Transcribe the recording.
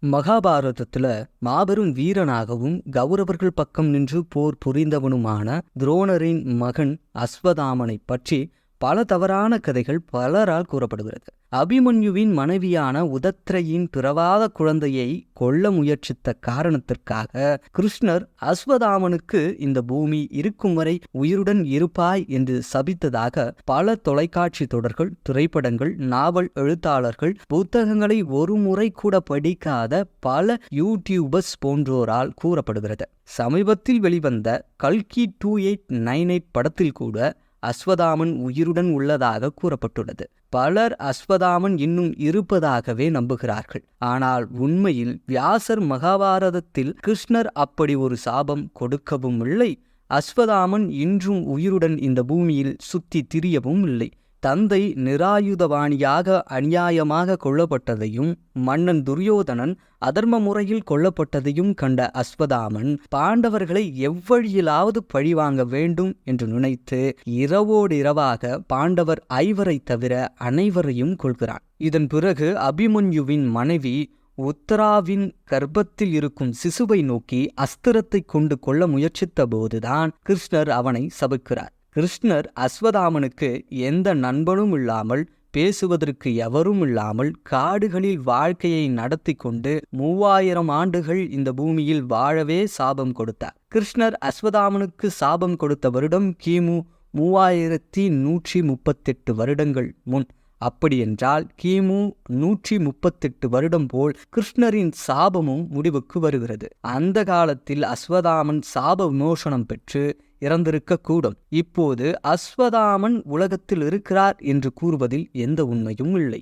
மகாபாரதத்துல மாபெரும் வீரனாகவும் கௌரவர்கள் பக்கம் நின்று போர் புரிந்தவனுமான துரோணரின் மகன் அஸ்வதாமனை பற்றி பல தவறான கதைகள் பலரால் கூறப்படுகிறது. அபிமன்யுவின் மனைவியான உதத்ரையின் பிறவாத குழந்தையை கொல்ல முயற்சித்த காரணத்திற்காக கிருஷ்ணர் அஸ்வதாமனுக்கு இந்த பூமி இருக்கும் வரை உயிருடன் இருப்பாய் என்று சபித்ததாக பல தொலைக்காட்சி தொடர்கள், திரைப்படங்கள், நாவல் எழுத்தாளர்கள், புத்தகங்களை ஒரு முறை கூட படிக்காத பல யூடியூபர்ஸ் போன்றோரால் கூறப்படுகிறது. சமீபத்தில் வெளிவந்த கல்கி 2898 படத்தில் கூட அஸ்வதாமன் உயிருடன் உள்ளதாக கூறப்பட்டுள்ளது. பலர் அஸ்வதாமன் இன்னும் இருப்பதாகவே நம்புகிறார்கள். ஆனால் உண்மையில் வியாசர் மகாபாரதத்தில் கிருஷ்ணர் அப்படி ஒரு சாபம் கொடுக்கவும் இல்லை. அஸ்வதாமன் இன்றும் உயிருடன் இந்த பூமியில் சுத்தி திரியவும் இல்லை. தந்தை நிராயுதபாணியாக அநியாயமாக கொல்லப்பட்டதையும் மன்னன் துரியோதனன் அதர்ம முறையில் கொல்லப்பட்டதையும் கண்ட அஸ்வதாமன் பாண்டவர்களை எவ்வழியிலாவது பழிவாங்க வேண்டும் என்று நினைத்து இரவோடு இரவாக பாண்டவர் 5 தவிர அனைவரையும் கொள்கிறான். இதன் பிறகு அபிமன்யுவின் மனைவி உத்தராவின் கர்ப்பத்தில் இருக்கும் சிசுவை நோக்கி அஸ்திரத்தை கொண்டு கொள்ள முயற்சித்த போதுதான் கிருஷ்ணர் அவனை சபிக்கிறார். கிருஷ்ணர் அஸ்வதாமனுக்கு எந்த நண்பனும் இல்லாமல், பேசுவதற்கு எவரும் இல்லாமல் காடுகளில் வாழ்க்கையை நடத்தி கொண்டு 3000 ஆண்டுகள் இந்த பூமியில் வாழவே சாபம் கொடுத்தார். கிருஷ்ணர் அஸ்வதாமனுக்கு சாபம் கொடுத்த வருடம் கிமு 3138 வருடங்கள் முன். அப்படியென்றால் கிமு 138 வருடம் போல் கிருஷ்ணரின் சாபமும் முடிவுக்கு வருகிறது. அந்த காலத்தில் அஸ்வதாமன் சாப விமோசனம் பெற்று இறந்திருக்கக்கூடும். இப்போது அஸ்வதாமன் உலகத்தில் இருக்கிறார் என்று கூறுவதில் எந்த உண்மையும் இல்லை.